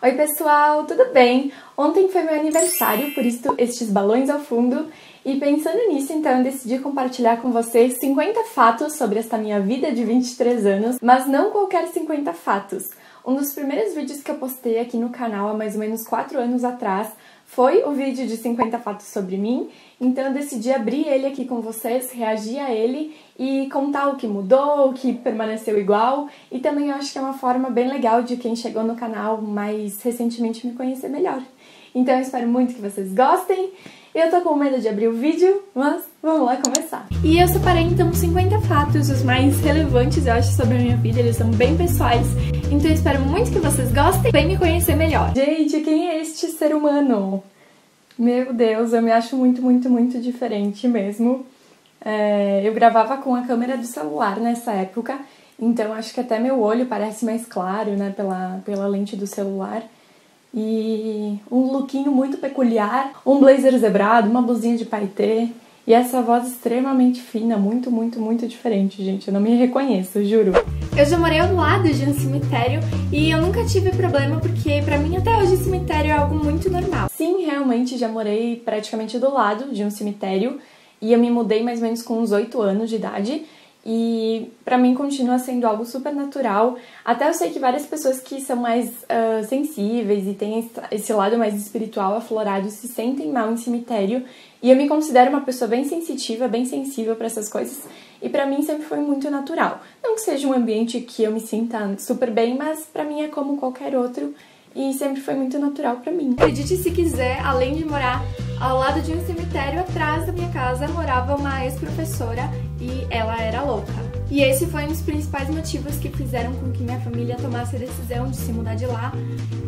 Oi pessoal, tudo bem? Ontem foi meu aniversário, por isso estes balões ao fundo. E pensando nisso, então eu decidi compartilhar com vocês 50 fatos sobre esta minha vida de 23 anos, mas não qualquer 50 fatos. Um dos primeiros vídeos que eu postei aqui no canal há mais ou menos 4 anos atrás foi o vídeo de 50 fatos sobre mim, então eu decidi abrir ele aqui com vocês, reagir a ele e contar o que mudou, o que permaneceu igual, e também eu acho que é uma forma bem legal de quem chegou no canal mais recentemente me conhecer melhor. Então eu espero muito que vocês gostem. Eu tô com medo de abrir o vídeo, mas vamos lá começar. E eu separei então 50 fatos, os mais relevantes eu acho sobre a minha vida, eles são bem pessoais, então eu espero muito que vocês gostem e venham me conhecer melhor. Gente, quem é este ser humano? Meu Deus, eu me acho muito diferente mesmo. Eu gravava com a câmera do celular nessa época, então acho que até meu olho parece mais claro, né, pela lente do celular. E um lookinho muito peculiar, um blazer zebrado, uma blusinha de paetê e essa voz extremamente fina, muito diferente, gente. Eu não me reconheço, juro. Eu já morei ao lado de um cemitério e eu nunca tive problema porque pra mim até hoje cemitério é algo muito normal. Sim, realmente já morei praticamente do lado de um cemitério e eu me mudei mais ou menos com uns 8 anos de idade. E pra mim continua sendo algo super natural. Até eu sei que várias pessoas que são mais sensíveis e têm esse lado mais espiritual aflorado se sentem mal em cemitério. E eu me considero uma pessoa bem sensitiva, bem sensível pra essas coisas. E pra mim sempre foi muito natural. Não que seja um ambiente que eu me sinta super bem, mas pra mim é como qualquer outro. E sempre foi muito natural pra mim. Acredite se quiser, além de morar ao lado de um cemitério, atrás da minha casa morava uma ex-professora e ela era louca. E esse foi um dos principais motivos que fizeram com que minha família tomasse a decisão de se mudar de lá.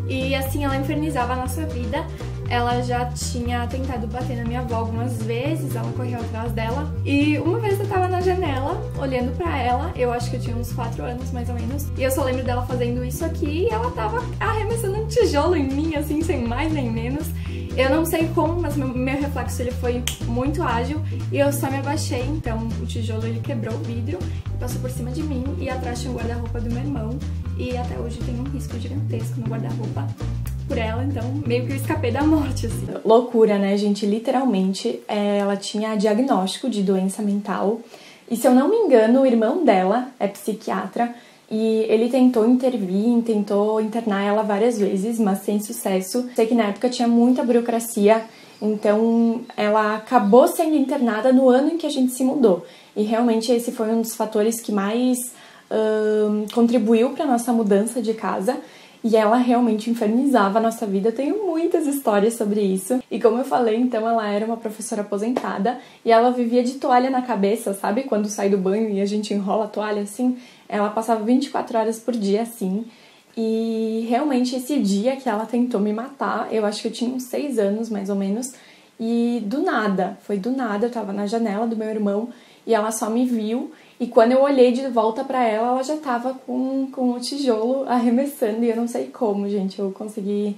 E assim ela infernizava a nossa vida. Ela já tinha tentado bater na minha avó algumas vezes, ela correu atrás dela. E uma vez eu tava na janela, olhando pra ela, eu acho que eu tinha uns 4 anos mais ou menos, e eu só lembro dela fazendo isso aqui e ela tava arremessando um tijolo em mim, assim, sem mais nem menos. Eu não sei como, mas meu reflexo ele foi muito ágil e eu só me abaixei, então o tijolo ele quebrou o vidro e passou por cima de mim e atrás tinha o guarda-roupa do meu irmão e até hoje tem um risco gigantesco no guarda-roupa por ela, então meio que eu escapei da morte, assim. Loucura, né, gente? Literalmente, ela tinha diagnóstico de doença mental e, se eu não me engano, o irmão dela é psiquiatra e ele tentou intervir, tentou internar ela várias vezes, mas sem sucesso. Sei que na época tinha muita burocracia, então ela acabou sendo internada no ano em que a gente se mudou. E realmente esse foi um dos fatores que mais contribuiu para nossa mudança de casa. E ela realmente infernizava a nossa vida. Eu tenho muitas histórias sobre isso. E como eu falei, então ela era uma professora aposentada e ela vivia de toalha na cabeça, sabe? Quando sai do banho e a gente enrola a toalha assim, ela passava 24 horas por dia assim. E realmente esse dia que ela tentou me matar, eu acho que eu tinha uns 6 anos mais ou menos, e do nada, foi do nada, eu tava na janela do meu irmão e ela só me viu. E quando eu olhei de volta pra ela, ela já tava com o tijolo arremessando. E eu não sei como, gente. Eu consegui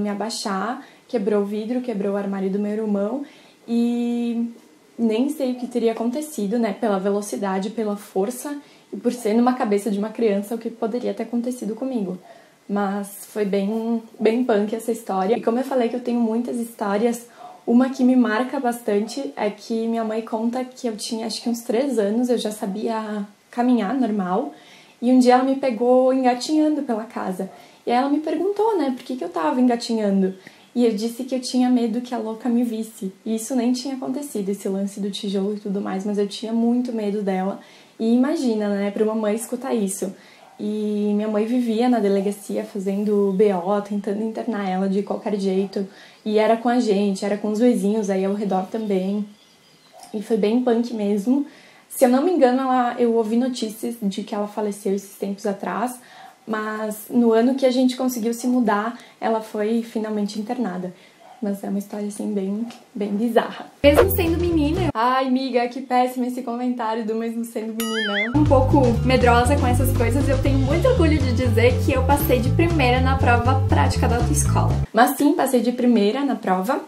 me abaixar, quebrou o vidro, quebrou o armário do meu irmão. E nem sei o que teria acontecido, né? Pela velocidade, pela força. E por ser numa cabeça de uma criança, o que poderia ter acontecido comigo. Mas foi bem punk essa história. E como eu falei que eu tenho muitas histórias, uma que me marca bastante é que minha mãe conta que eu tinha acho que uns 3 anos, eu já sabia caminhar normal, e um dia ela me pegou engatinhando pela casa. E aí ela me perguntou, né, por que eu tava engatinhando? E eu disse que eu tinha medo que a louca me visse. E isso nem tinha acontecido, esse lance do tijolo e tudo mais, mas eu tinha muito medo dela. E imagina, né, pra uma mãe escutar isso. E minha mãe vivia na delegacia fazendo BO, tentando internar ela de qualquer jeito. E era com a gente, era com os vizinhos aí ao redor também. E foi bem punk mesmo. Se eu não me engano, eu ouvi notícias de que ela faleceu esses tempos atrás. Mas no ano que a gente conseguiu se mudar, ela foi finalmente internada. Mas é uma história, assim, bem bizarra. Mesmo sendo menina... Ai, amiga, que péssimo esse comentário do mesmo sendo menina. Um pouco medrosa com essas coisas, eu tenho muito orgulho de dizer que eu passei de primeira na prova prática da autoescola. Mas sim, passei de primeira na prova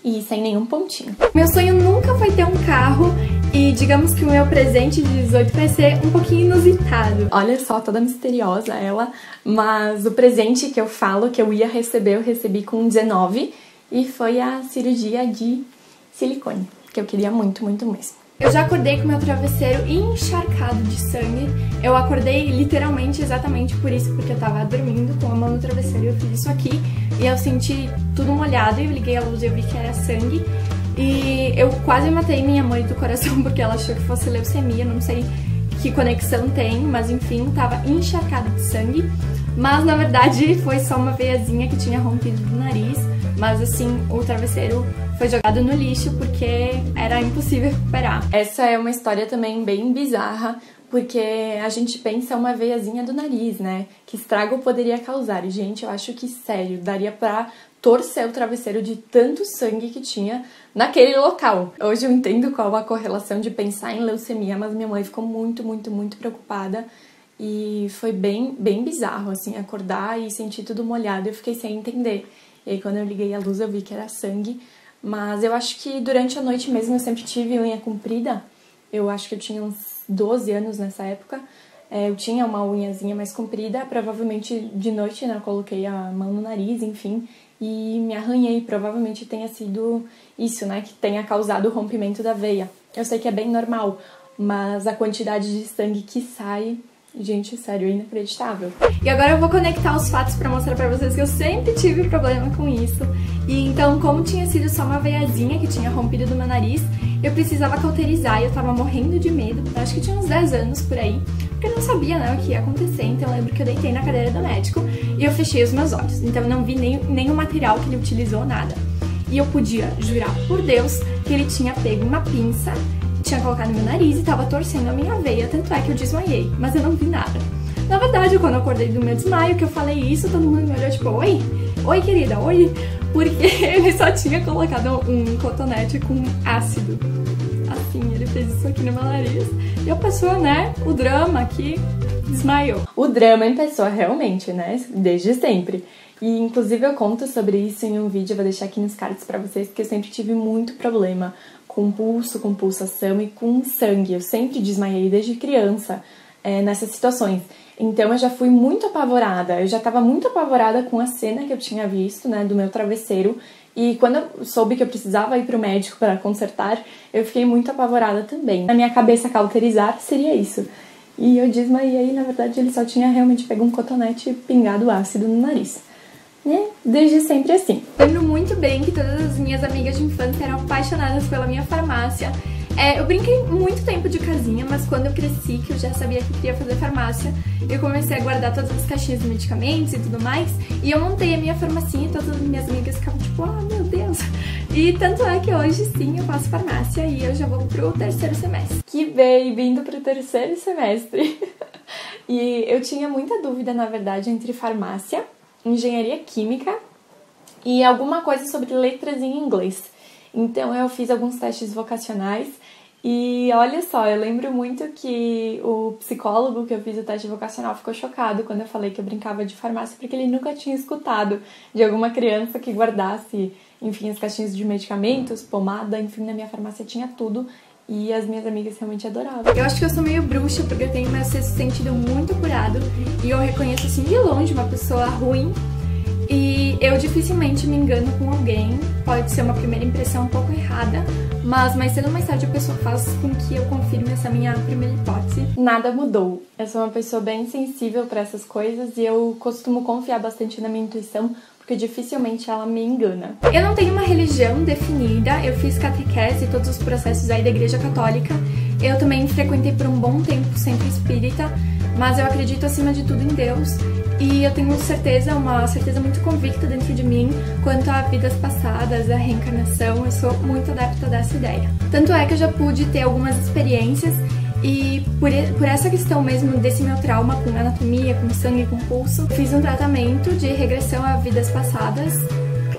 e sem nenhum pontinho. Meu sonho nunca foi ter um carro E digamos que o meu presente de 18 vai ser um pouquinho inusitado. Olha só, toda misteriosa ela, mas o presente que eu falo que eu ia receber, eu recebi com 19 e foi a cirurgia de silicone, que eu queria muito, muito mesmo. Eu já acordei com meu travesseiro encharcado de sangue. Eu acordei literalmente exatamente por isso, porque eu tava dormindo com a mão no travesseiro e eu fiz isso aqui. E eu senti tudo molhado e eu liguei a luz e eu vi que era sangue. E eu quase matei minha mãe do coração porque ela achou que fosse leucemia, não sei que conexão tem, mas enfim, tava encharcado de sangue. Mas na verdade foi só uma veiazinha que tinha rompido do nariz, mas assim, o travesseiro foi jogado no lixo porque era impossível recuperar. Essa é uma história também bem bizarra, porque a gente pensa uma veiazinha do nariz, né? Que estrago poderia causar. E, gente, eu acho que, sério, daria pra torcer o travesseiro de tanto sangue que tinha naquele local. Hoje eu entendo qual a correlação de pensar em leucemia, mas minha mãe ficou muito, muito, muito preocupada. E foi bem bizarro, assim, acordar e sentir tudo molhado. Eu fiquei sem entender. E aí, quando eu liguei a luz, eu vi que era sangue. Mas eu acho que durante a noite mesmo eu sempre tive unha comprida. Eu acho que eu tinha uns 12 anos nessa época. Eu tinha uma unhazinha mais comprida. Provavelmente de noite, né, eu coloquei a mão no nariz, enfim, e me arranhei. Provavelmente tenha sido isso, né, que tenha causado o rompimento da veia. Eu sei que é bem normal, mas a quantidade de sangue que sai... Gente, sério, inacreditável. E agora eu vou conectar os fatos pra mostrar pra vocês que eu sempre tive problema com isso. E então, como tinha sido só uma veiazinha que tinha rompido do meu nariz, eu precisava cauterizar e eu tava morrendo de medo. Eu acho que tinha uns 10 anos por aí, porque eu não sabia, né, o que ia acontecer. Então eu lembro que eu deitei na cadeira do médico e eu fechei os meus olhos. Então eu não vi nem o material que ele utilizou, nada. E eu podia jurar por Deus que ele tinha pego uma pinça, tinha colocado no meu nariz e tava torcendo a minha veia, tanto é que eu desmaiei, mas eu não vi nada. Na verdade, quando eu acordei do meu desmaio, que eu falei isso, todo mundo me olhou tipo, oi? Oi, querida, oi? Porque ele só tinha colocado um cotonete com ácido. Assim, ele fez isso aqui no meu nariz. E a pessoa, né, o drama aqui, desmaiou. O drama em pessoa, realmente, né, desde sempre. E, inclusive, eu conto sobre isso em um vídeo, eu vou deixar aqui nos cards pra vocês, porque eu sempre tive muito problema com pulso, com pulsação e com sangue. Eu sempre desmaiei desde criança nessas situações. Então eu já fui muito apavorada, eu já estava muito apavorada com a cena que eu tinha visto, né, do meu travesseiro. E quando eu soube que eu precisava ir pro médico para consertar, eu fiquei muito apavorada também. Na minha cabeça, cauterizar seria isso. E eu desmaiei, na verdade ele só tinha realmente pego um cotonete e pingado ácido no nariz. Desde sempre assim. Lembro muito bem que todas as minhas amigas de infância eram apaixonadas pela minha farmácia. Eu brinquei muito tempo de casinha, mas quando eu cresci, que eu já sabia que queria fazer farmácia, eu comecei a guardar todas as caixinhas de medicamentos e tudo mais, e eu montei a minha farmacinha e todas as minhas amigas ficavam tipo, ah, meu Deus! E tanto é que hoje sim eu faço farmácia e eu já vou pro 3º semestre. Que baby, indo pro 3º semestre! E eu tinha muita dúvida, na verdade, entre farmácia, engenharia química e alguma coisa sobre letras em inglês. Então eu fiz alguns testes vocacionais e olha só, eu lembro muito que o psicólogo que eu fiz o teste vocacional ficou chocado quando eu falei que eu brincava de farmácia, porque ele nunca tinha escutado de alguma criança que guardasse, enfim, as caixinhas de medicamentos, pomada, enfim, na minha farmácia tinha tudo. E as minhas amigas realmente adoravam. Eu acho que eu sou meio bruxa, porque eu tenho meu sexto sentido muito apurado. E eu reconheço, assim, de longe uma pessoa ruim. E eu dificilmente me engano com alguém. Pode ser uma primeira impressão um pouco errada, mas mais cedo ou mais tarde a pessoa faz com que eu confirme essa minha primeira hipótese. Nada mudou. Eu sou uma pessoa bem sensível para essas coisas e eu costumo confiar bastante na minha intuição, porque dificilmente ela me engana. Eu não tenho uma religião definida, eu fiz catequese e todos os processos aí da Igreja Católica. Eu também frequentei por um bom tempo o centro espírita, mas eu acredito acima de tudo em Deus. E eu tenho certeza, uma certeza muito convicta dentro de mim quanto a vidas passadas, a reencarnação. Eu sou muito adepta dessa ideia. Tanto é que eu já pude ter algumas experiências e por essa questão mesmo desse meu trauma com anatomia, com sangue, com pulso, fiz um tratamento de regressão a vidas passadas.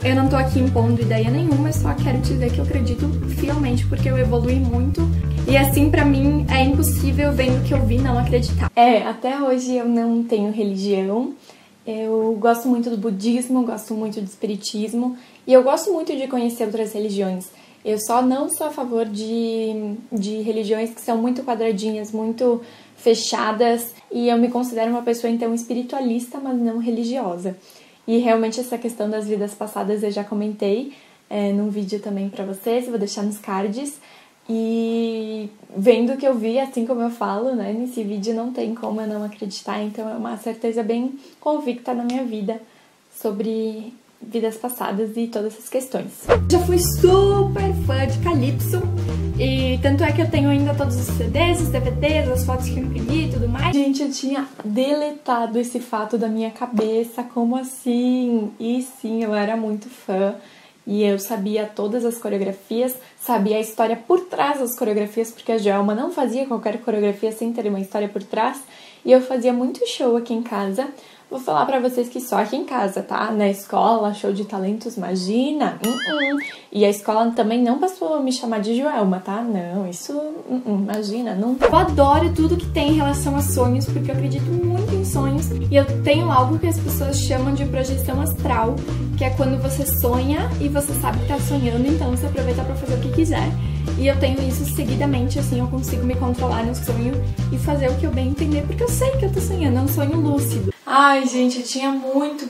Eu não tô aqui impondo ideia nenhuma, eu só quero dizer que eu acredito fielmente porque eu evolui muito. E assim, pra mim, é impossível, vendo o que eu vi, não acreditar. Até hoje eu não tenho religião. Eu gosto muito do budismo, gosto muito do espiritismo. E eu gosto muito de conhecer outras religiões. Eu só não sou a favor de religiões que são muito quadradinhas, muito fechadas, e eu me considero uma pessoa, então, espiritualista, mas não religiosa. E realmente essa questão das vidas passadas eu já comentei num vídeo também pra vocês, eu vou deixar nos cards. E vendo o que eu vi, assim como eu falo, né, nesse vídeo não tem como eu não acreditar, então é uma certeza bem convicta na minha vida sobre vidas passadas e todas essas questões. Já fui super fã de Calypso, e tanto é que eu tenho ainda todos os CDs, os DVDs, as fotos que eu imprimi e tudo mais. Gente, eu tinha deletado esse fato da minha cabeça, como assim? E sim, eu era muito fã. E eu sabia todas as coreografias, sabia a história por trás das coreografias, porque a Joelma não fazia qualquer coreografia sem ter uma história por trás. E eu fazia muito show aqui em casa. Vou falar pra vocês que só aqui em casa, tá? Na escola, show de talentos, imagina. E a escola também não passou a me chamar de Joelma, tá? Não, isso, imagina, não. Eu adoro tudo que tem em relação a sonhos, porque eu acredito muito em sonhos. E eu tenho algo que as pessoas chamam de projeção astral, que é quando você sonha e você sabe que tá sonhando, então você aproveita pra fazer o que quiser. E eu tenho isso seguidamente, assim, eu consigo me controlar no sonho e fazer o que eu bem entender, porque eu sei que eu tô sonhando, é um sonho lúcido. Ai, gente, eu tinha muito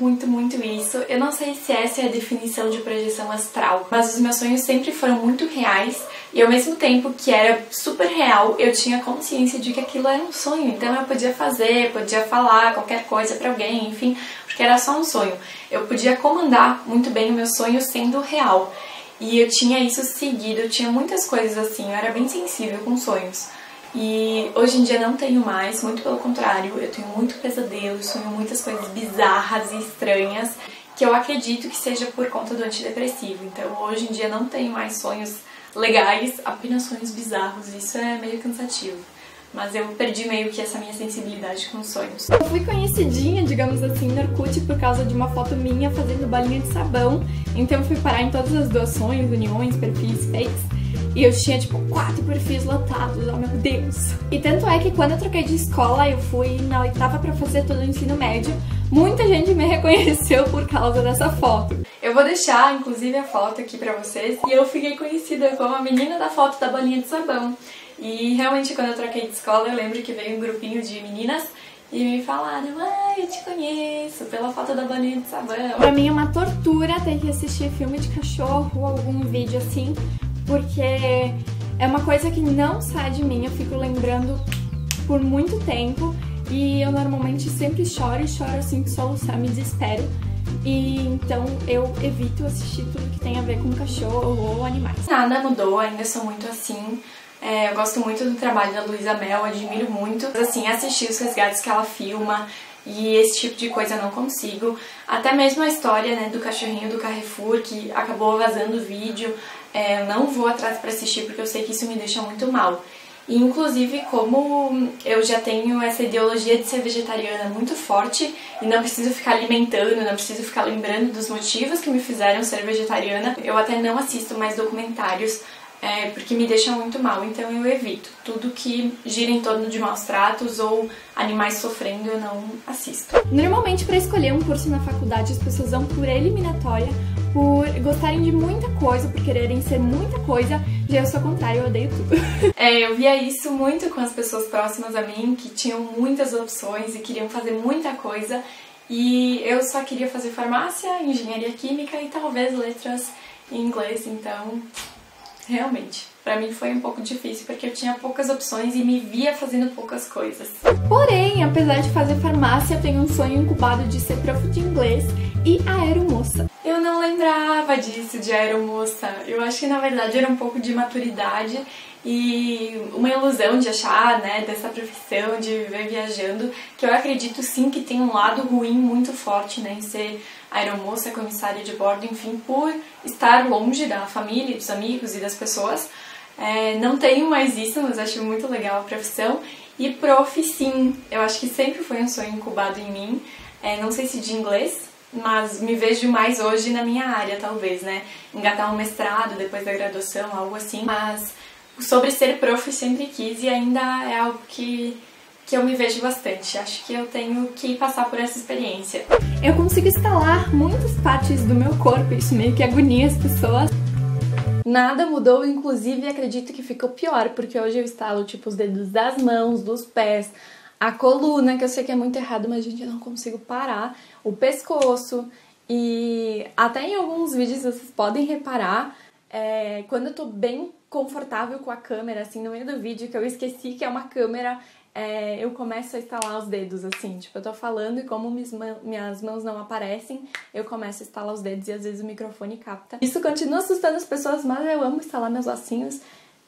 isso. Eu não sei se essa é a definição de projeção astral, mas os meus sonhos sempre foram muito reais e ao mesmo tempo que era super real, eu tinha consciência de que aquilo era um sonho, então eu podia fazer, podia falar qualquer coisa pra alguém, enfim, porque era só um sonho. Eu podia comandar muito bem o meu sonho sendo real. E eu tinha isso seguido, eu tinha muitas coisas assim, eu era bem sensível com sonhos. E hoje em dia não tenho mais, muito pelo contrário, eu tenho muito pesadelo, sonho muitas coisas bizarras e estranhas, que eu acredito que seja por conta do antidepressivo. Então hoje em dia não tenho mais sonhos legais, apenas sonhos bizarros, isso é meio cansativo. Mas eu perdi meio que essa minha sensibilidade com sonhos. Eu fui conhecidinha, digamos assim, no Orkut por causa de uma foto minha fazendo balinha de sabão. Então eu fui parar em todas as doações, uniões, perfis, fakes. E eu tinha, tipo, 4 perfis lotados, oh meu Deus. E tanto é que quando eu troquei de escola, eu fui na 8ª pra fazer todo o ensino médio, muita gente me reconheceu por causa dessa foto. Eu vou deixar, inclusive, a foto aqui pra vocês. E eu fiquei conhecida como a menina da foto da balinha de sabão. E realmente, quando eu troquei de escola, eu lembro que veio um grupinho de meninas e me falaram: ah, eu te conheço pela foto da balinha de sabão. Pra mim é uma tortura ter que assistir filme de cachorro ou algum vídeo assim, porque é uma coisa que não sai de mim, eu fico lembrando por muito tempo e eu normalmente sempre choro e choro assim que soluçar, me desespero. E então eu evito assistir tudo que tem a ver com cachorro ou animais. Nada mudou, ainda sou muito assim. Eu gosto muito do trabalho da Luísa Mel, admiro muito. Assim, assistir os resgates que ela filma e esse tipo de coisa eu não consigo. Até mesmo a história, né, do cachorrinho do Carrefour, que acabou vazando o vídeo, eu não vou atrás pra assistir porque eu sei que isso me deixa muito mal. E inclusive, como eu já tenho essa ideologia de ser vegetariana muito forte e não preciso ficar alimentando, não preciso ficar lembrando dos motivos que me fizeram ser vegetariana, eu até não assisto mais documentários porque me deixa muito mal, então eu evito. Tudo que gira em torno de maus tratos ou animais sofrendo eu não assisto. Normalmente, para escolher um curso na faculdade, as pessoas vão por eliminatória, por gostarem de muita coisa, por quererem ser muita coisa. Já eu sou o contrário, eu odeio tudo. Eu via isso muito com as pessoas próximas a mim, que tinham muitas opções e queriam fazer muita coisa, e eu só queria fazer farmácia, engenharia química e talvez letras em inglês, então realmente, pra mim foi um pouco difícil porque eu tinha poucas opções e me via fazendo poucas coisas. Porém, apesar de fazer farmácia, eu tenho um sonho incubado de ser prof de inglês e aeromoça. Eu não lembrava disso, de aeromoça. Eu acho que na verdade era um pouco de maturidade e uma ilusão de achar, né, dessa profissão, de viver viajando, que eu acredito sim que tem um lado ruim muito forte, né, em ser aeromoça, comissária de bordo, enfim, por estar longe da família, dos amigos e das pessoas. Não tenho mais isso, mas acho muito legal a profissão. E prof, sim, eu acho que sempre foi um sonho incubado em mim, não sei se de inglês, mas me vejo mais hoje na minha área, talvez, né, engatar um mestrado depois da graduação, algo assim, mas sobre ser prof sempre quis e ainda é algo que eu me vejo bastante. Acho que eu tenho que passar por essa experiência. Eu consigo escalar muitas partes do meu corpo, isso meio que agonia as pessoas. Nada mudou, inclusive acredito que ficou pior, porque hoje eu instalo tipo os dedos das mãos, dos pés, a coluna, que eu sei que é muito errado, mas gente, eu não consigo parar, o pescoço, e até em alguns vídeos vocês podem reparar, quando eu tô bem confortável com a câmera, assim, no meio do vídeo, que eu esqueci que é uma câmera, eu começo a estalar os dedos, assim, tipo, eu tô falando e como minhas mãos não aparecem, eu começo a estalar os dedos e às vezes o microfone capta. Isso continua assustando as pessoas, mas eu amo estalar meus ossinhos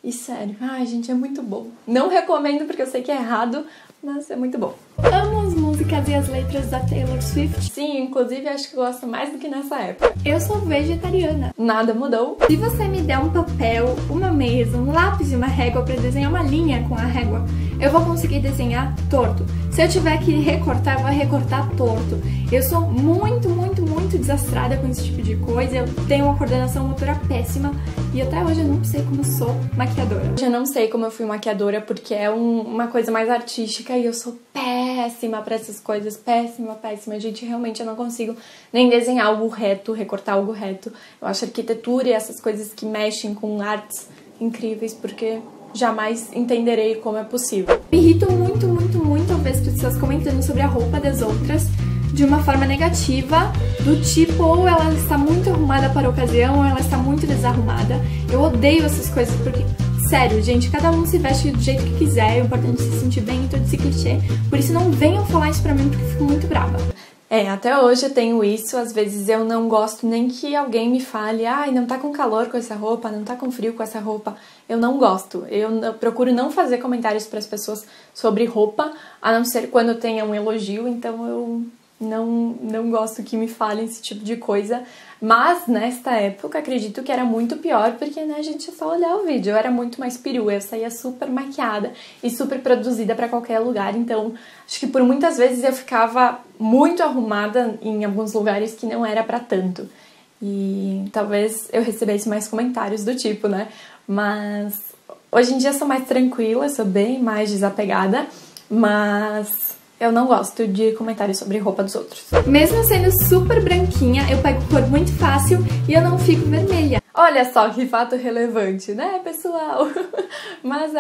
e sério, ai gente, é muito bom. Não recomendo porque eu sei que é errado, mas é muito bom. Amo as músicas e as letras da Taylor Swift. Sim, inclusive acho que eu gosto mais do que nessa época. Eu sou vegetariana. Nada mudou. Se você me der um papel, uma mesa, um lápis e uma régua pra desenhar uma linha com a régua, eu vou conseguir desenhar torto. Se eu tiver que recortar, eu vou recortar torto. Eu sou muito desastrada com esse tipo de coisa. Eu tenho uma coordenação motora péssima e até hoje eu não sei como eu sou maquiadora. Eu não sei como eu fui maquiadora porque é uma coisa mais artística e eu sou péssima pra essas coisas. Péssima. Gente, realmente eu não consigo nem desenhar algo reto, recortar algo reto. Eu acho arquitetura e essas coisas que mexem com artes incríveis porque jamais entenderei como é possível. Me irrito muito ao ver as pessoas comentando sobre a roupa das outras de uma forma negativa, do tipo, ou ela está muito arrumada para a ocasião, ou ela está muito desarrumada. Eu odeio essas coisas porque, sério, gente, cada um se veste do jeito que quiser, o importante é se sentir bem em todo esse clichê. Por isso não venham falar isso pra mim porque eu fico muito brava. Até hoje eu tenho isso, às vezes eu não gosto nem que alguém me fale, ai, não tá com calor com essa roupa, não tá com frio com essa roupa. Eu não gosto, eu procuro não fazer comentários pras pessoas sobre roupa, a não ser quando tenha um elogio, então eu não gosto que me falem esse tipo de coisa. Mas nesta época acredito que era muito pior, porque né, a gente só olhar o vídeo, eu era muito mais perua, eu saía super maquiada e super produzida pra qualquer lugar, então acho que por muitas vezes eu ficava muito arrumada em alguns lugares que não era pra tanto. E talvez eu recebesse mais comentários do tipo, né? Mas hoje em dia eu sou mais tranquila, sou bem mais desapegada, mas eu não gosto de comentários sobre roupa dos outros. Mesmo sendo super branquinha, eu pego cor muito fácil e eu não fico vermelha. Olha só que fato relevante, né, pessoal? Mas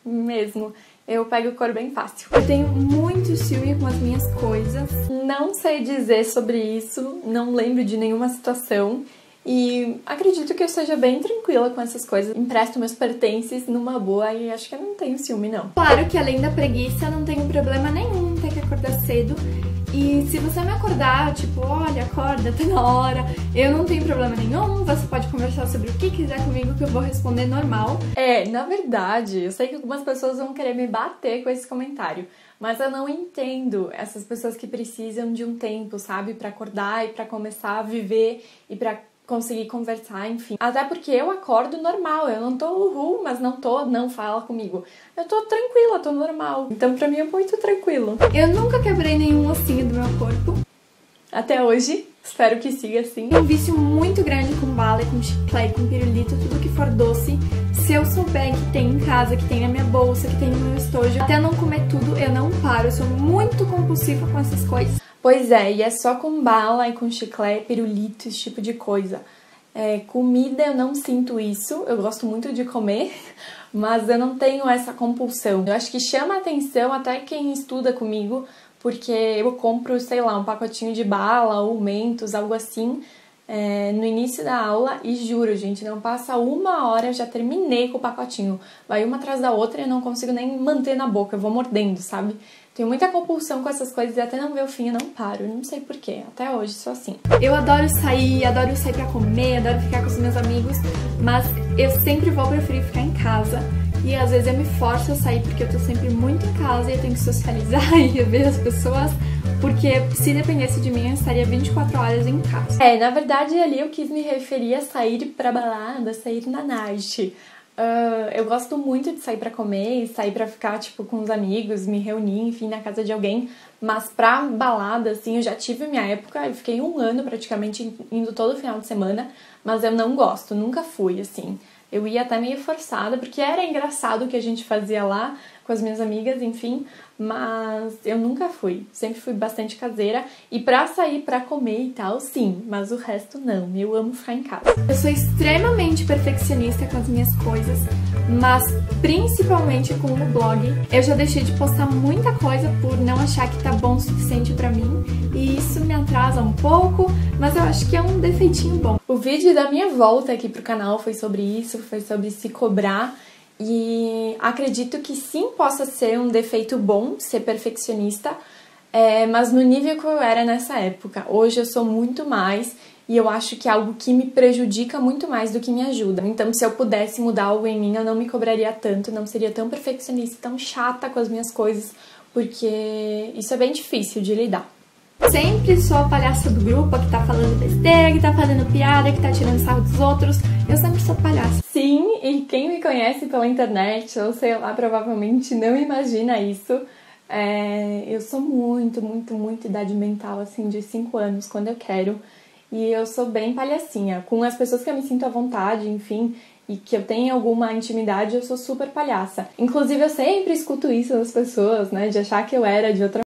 mesmo. Eu pego cor bem fácil. Eu tenho muito ciúme com as minhas coisas. Não sei dizer sobre isso, não lembro de nenhuma situação. E acredito que eu seja bem tranquila com essas coisas. Empresto meus pertences numa boa e acho que eu não tenho ciúme, não. Claro que além da preguiça, eu não tenho problema nenhum em ter que acordar cedo. E se você me acordar, tipo, olha, acorda, tá na hora, eu não tenho problema nenhum, você pode conversar sobre o que quiser comigo que eu vou responder normal. Na verdade, eu sei que algumas pessoas vão querer me bater com esse comentário, mas eu não entendo essas pessoas que precisam de um tempo, sabe, pra acordar e pra começar a viver e pra conseguir conversar, enfim. Até porque eu acordo normal, eu não tô mas não fala comigo. Eu tô tranquila, tô normal. Então pra mim é muito tranquilo. Eu nunca quebrei nenhum ossinho do meu corpo. Até hoje, espero que siga assim. Um vício muito grande com bala, com chiclete, com pirulito, tudo que for doce. Se eu souber que tem em casa, que tem na minha bolsa, que tem no meu estojo, até não comer tudo, eu não paro. Eu sou muito compulsiva com essas coisas. Pois e é só com bala e com chiclete, pirulito, esse tipo de coisa. Comida eu não sinto isso, eu gosto muito de comer, mas eu não tenho essa compulsão. Eu acho que chama atenção até quem estuda comigo, porque eu compro, sei lá, um pacotinho de bala ou mentos, algo assim, no início da aula e juro, gente, não passa uma hora, eu já terminei com o pacotinho. Vai uma atrás da outra e eu não consigo nem manter na boca, eu vou mordendo, sabe? Tenho muita compulsão com essas coisas e até não ver o fim eu não paro, não sei porquê, até hoje sou assim. Eu adoro sair pra comer, adoro ficar com os meus amigos, mas eu sempre vou preferir ficar em casa. E às vezes eu me forço a sair porque eu tô sempre muito em casa e eu tenho que socializar e ver as pessoas, porque se dependesse de mim eu estaria 24 horas em casa. Na verdade ali eu quis me referir a sair pra balada, sair na night. Eu gosto muito de sair pra comer e sair pra ficar, tipo, com os amigos, me reunir, enfim, na casa de alguém. Mas pra balada, assim, eu já tive minha época, eu fiquei 1 ano praticamente indo todo final de semana, mas eu não gosto, nunca fui, assim. Eu ia até meio forçada, porque era engraçado o que a gente fazia lá com as minhas amigas, enfim, mas eu nunca fui. Sempre fui bastante caseira. E pra sair pra comer e tal, sim, mas o resto não. Eu amo ficar em casa. Eu sou extremamente perfeccionista com as minhas coisas, mas principalmente com o blog. Eu já deixei de postar muita coisa por não achar que tá bom o suficiente pra mim, e isso me atrasa um pouco, mas eu acho que é um defeitinho bom. O vídeo da minha volta aqui pro canal foi sobre isso, foi sobre se cobrar. E acredito que sim, possa ser um defeito bom ser perfeccionista, mas no nível que eu era nessa época. Hoje eu sou muito mais e eu acho que é algo que me prejudica muito mais do que me ajuda. Então, se eu pudesse mudar algo em mim, eu não me cobraria tanto, não seria tão perfeccionista, tão chata com as minhas coisas, porque isso é bem difícil de lidar. Sempre sou a palhaça do grupo, a que tá falando besteira, que tá fazendo piada, que tá tirando sarro dos outros. Eu sempre sou palhaça. Sim, e quem me conhece pela internet, ou sei lá, provavelmente não imagina isso. Eu sou muito idade mental, assim, de 5 anos, quando eu quero. E eu sou bem palhacinha. Com as pessoas que eu me sinto à vontade, enfim, e que eu tenho alguma intimidade, eu sou super palhaça. Inclusive, eu sempre escuto isso das pessoas, né, de achar que eu era de outra